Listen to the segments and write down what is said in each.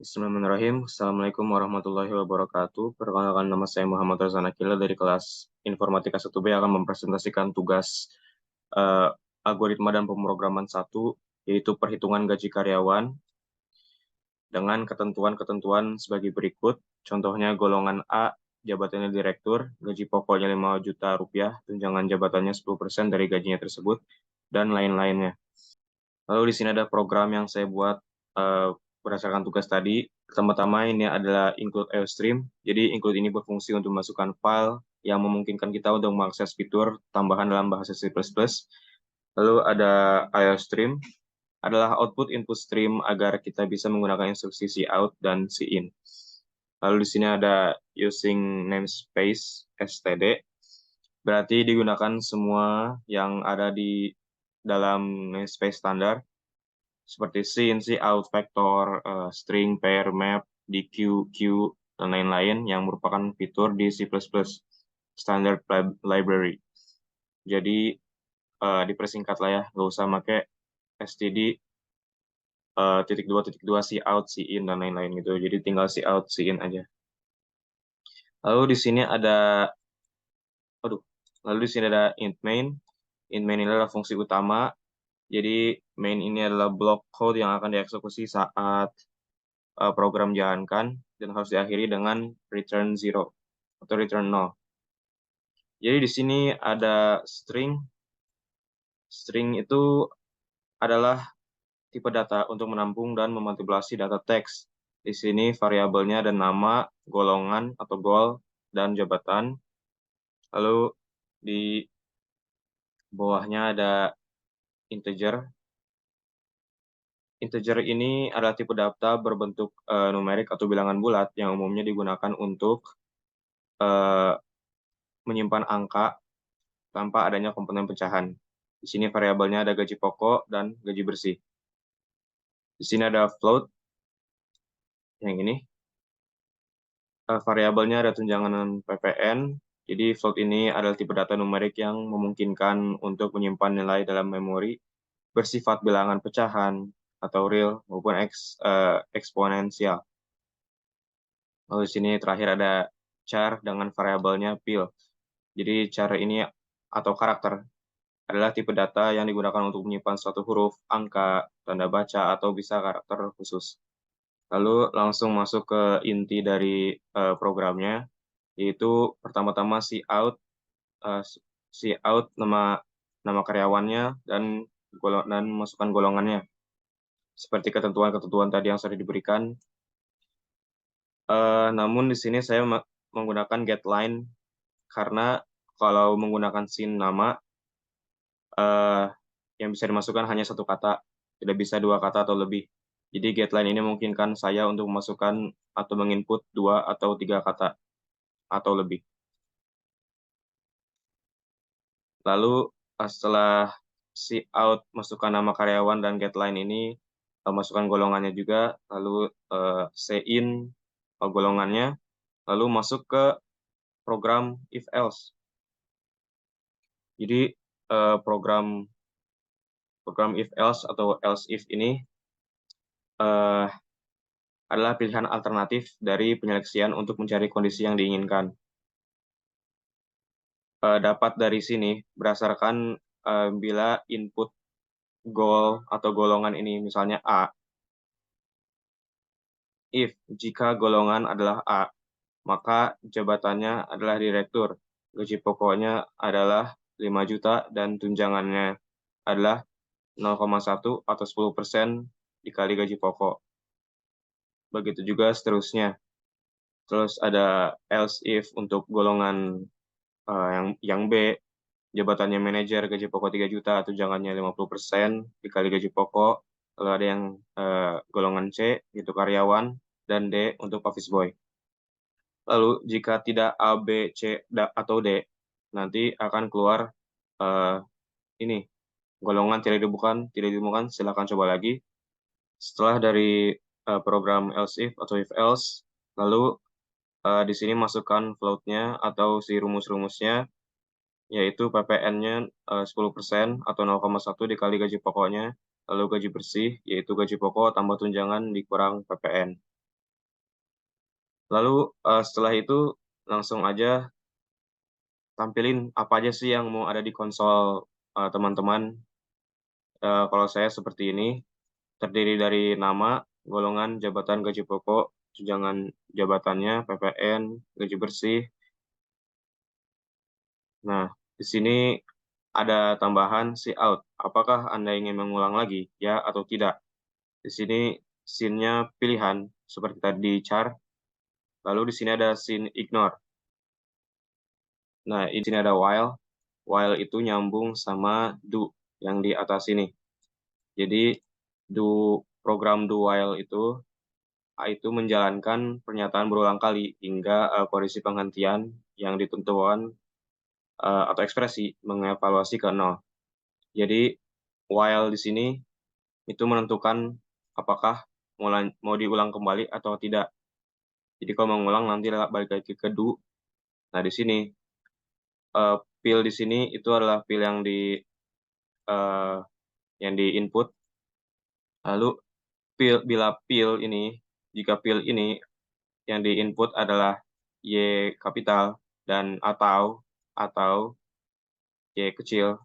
Bismillahirrahmanirrahim. Assalamualaikum warahmatullahi wabarakatuh. Perkenalkan, nama saya Muhammad Razan Akila dari kelas Informatika 1B akan mempresentasikan tugas eh, algoritma dan pemrograman 1, yaitu perhitungan gaji karyawan dengan ketentuan-ketentuan sebagai berikut. Contohnya golongan A, jabatannya direktur, gaji pokoknya 5 juta rupiah, tunjangan jabatannya 10% dari gajinya tersebut, dan lain-lainnya. Lalu di sini ada program yang saya buat eh, berdasarkan tugas tadi. Pertama-tama ini adalah include IOStream. Jadi include ini berfungsi untuk memasukkan file yang memungkinkan kita untuk mengakses fitur tambahan dalam bahasa C++. Lalu ada IOStream adalah output input stream agar kita bisa menggunakan instruksi cout dan cin. Lalu di sini ada using namespace std, berarti digunakan semua yang ada di dalam namespace standar seperti scene, cout, vector, string, pair, map, dq, queue, dan lain-lain yang merupakan fitur di C++ standard library. Jadi dipersingkat lah ya, nggak usah pakai std titik dua cout, cin, dan lain-lain gitu. Jadi tinggal cout, cin aja. Lalu di sini ada, aduh, lalu di sini ada int main. Int main ini adalah fungsi utama. Jadi main ini adalah blok code yang akan dieksekusi saat program jalankan dan harus diakhiri dengan return 0 atau return 0. Jadi di sini ada string. String itu adalah tipe data untuk menampung dan memanipulasi data teks. Di sini variabelnya ada nama, golongan atau goal, dan jabatan. Lalu di bawahnya ada integer. Integer ini adalah tipe data berbentuk numerik atau bilangan bulat yang umumnya digunakan untuk eh, menyimpan angka tanpa adanya komponen pecahan. Di sini variabelnya ada gaji pokok dan gaji bersih. Di sini ada float, yang ini. Variabelnya ada tunjangan PPN. Jadi float ini adalah tipe data numerik yang memungkinkan untuk menyimpan nilai dalam memori bersifat bilangan pecahan atau real maupun eksponensial. Lalu di sini terakhir ada char dengan variabelnya pil. Jadi char ini atau karakter adalah tipe data yang digunakan untuk menyimpan suatu huruf, angka, tanda baca, atau bisa karakter khusus. Lalu langsung masuk ke inti dari programnya, yaitu pertama-tama cout nama karyawannya dan masukkan golongannya. Seperti ketentuan-ketentuan tadi yang sudah diberikan. Namun di sini saya menggunakan getLine karena kalau menggunakan sin nama, yang bisa dimasukkan hanya satu kata, tidak bisa dua kata atau lebih. Jadi getLine ini memungkinkan saya untuk memasukkan atau menginput dua atau tiga kata atau lebih. Lalu setelah cout masukkan nama karyawan dan getLine ini, masukkan golongannya juga, lalu cin golongannya, lalu masuk ke program if else. Jadi program if else atau else if ini eh, adalah pilihan alternatif dari penyeleksian untuk mencari kondisi yang diinginkan. Dapat dari sini berdasarkan bila input goal atau golongan ini misalnya A, jika golongan adalah A, maka jabatannya adalah direktur, gaji pokoknya adalah 5 juta dan tunjangannya adalah 0,1 atau 10% dikali gaji pokok. Begitu juga seterusnya. Terus ada else if untuk golongan yang B, jabatannya manajer, gaji pokok 3 juta, tunjangannya 50% dikali gaji pokok. Lalu ada yang golongan C, itu karyawan, dan D untuk office boy. Lalu jika tidak A, B, C, atau D, nanti akan keluar ini, golongan tidak ditemukan, silakan coba lagi. Setelah dari program else if atau if else, lalu di sini masukkan float-nya atau si rumus-rumusnya, yaitu PPN-nya 10% atau 0,1 dikali gaji pokoknya, lalu gaji bersih, yaitu gaji pokok tambah tunjangan dikurang PPN. Lalu setelah itu langsung aja tampilin apa aja sih yang mau ada di konsol teman-teman. Kalau saya seperti ini, terdiri dari nama, golongan, jabatan, gaji pokok, tunjangan jabatannya, PPN, gaji bersih. Nah, di sini ada tambahan see out. Apakah Anda ingin mengulang lagi, ya atau tidak? Di sini scene-nya pilihan, seperti tadi char. Lalu di sini ada scene ignore. Nah, di sini ada while. While itu nyambung sama do yang di atas ini. Jadi, program do while itu menjalankan pernyataan berulang kali hingga kondisi penghentian yang ditentukan atau ekspresi mengevaluasi ke nol. Jadi, while di sini itu menentukan apakah mau diulang kembali atau tidak. Jadi kalau mau ngulang nanti balik lagi ke do. Nah, di sini fill di sini itu adalah fill yang di input. Lalu jika fill ini yang di input adalah Y kapital dan atau Y kecil,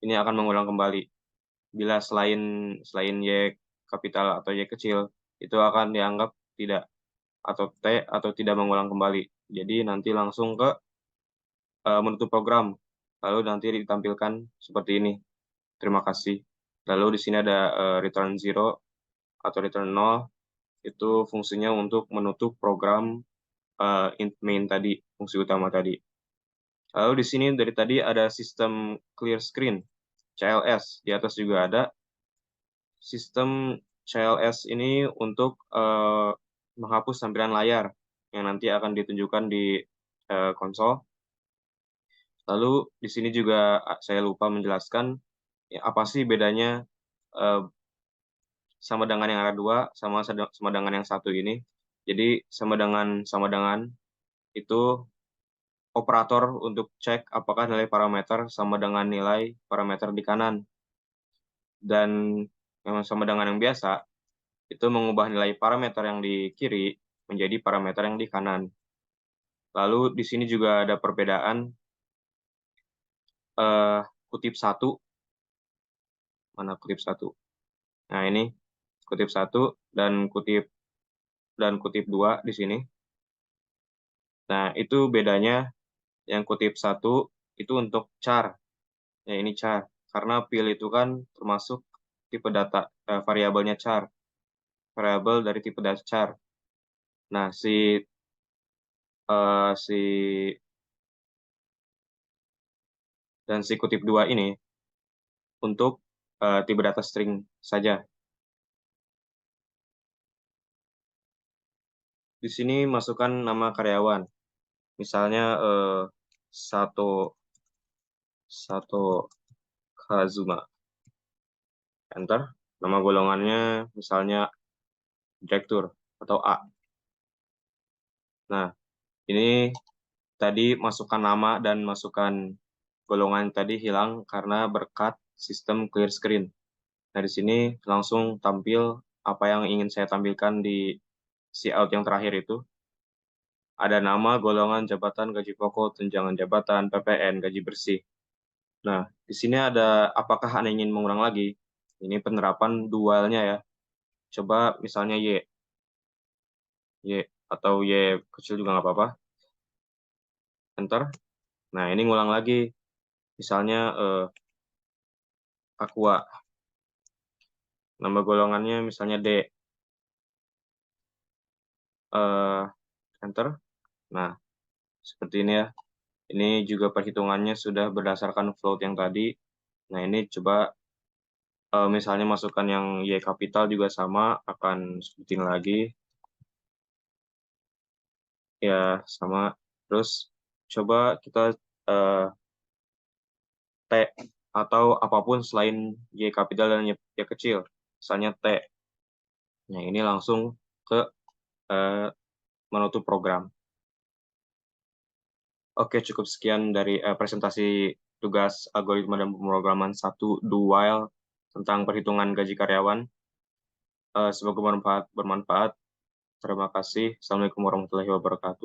ini akan mengulang kembali. Bila selain Y kapital atau Y kecil, itu akan dianggap tidak atau tidak mengulang kembali. Jadi nanti langsung ke menutup program, lalu nanti ditampilkan seperti ini. Terima kasih. Lalu di sini ada return 0 atau return 0, itu fungsinya untuk menutup program main tadi, fungsi utama tadi. Lalu di sini dari tadi ada sistem clear screen, CLS. Di atas juga ada sistem CLS ini untuk menghapus tampilan layar yang nanti akan ditunjukkan di konsol. Lalu di sini juga saya lupa menjelaskan ya, apa sih bedanya sama dengan yang ada dua sama dengan yang satu ini. Jadi sama dengan itu operator untuk cek apakah nilai parameter sama dengan nilai parameter di kanan. Dan yang sama dengan yang biasa, itu mengubah nilai parameter yang di kiri menjadi parameter yang di kanan. Lalu di sini juga ada perbedaan kutip 1. Mana kutip 1? Nah, ini kutip 1 dan kutip 2 di sini. Nah, itu bedanya yang kutip 1 itu untuk char. Ya, ini char. Karena fill itu kan termasuk tipe data variabelnya char. Variabel dari tipe data char. Nah, si kutip 2 ini untuk tipe data string saja. Di sini masukkan nama karyawan. Misalnya Sato Kazuma. Enter. Nama golongannya misalnya direktur atau A. Nah, ini tadi masukkan nama dan masukkan golongan tadi hilang karena berkat sistem clear screen. Nah, di sini langsung tampil apa yang ingin saya tampilkan di cout yang terakhir itu. Ada nama, golongan, jabatan, gaji pokok, tunjangan jabatan, PPN, gaji bersih. Nah, di sini ada apakah Anda ingin mengulang lagi? Ini penerapan dualnya ya. Coba misalnya Y atau Y kecil juga nggak apa-apa. Enter. Nah, ini ngulang lagi. Misalnya Aqua. Nama golongannya misalnya D. Enter. Nah, seperti ini ya. Ini juga perhitungannya sudah berdasarkan float yang tadi. Nah, ini coba misalnya masukkan yang Y kapital juga sama, akan seperti ini lagi. Ya, sama. Terus coba kita T atau apapun selain Y kapital dan Y kecil. Misalnya T. Nah, ini langsung ke menutup program. Oke, cukup sekian dari presentasi tugas algoritma dan pemrograman 1 do while tentang perhitungan gaji karyawan. Semoga bermanfaat. Terima kasih. Assalamualaikum warahmatullahi wabarakatuh.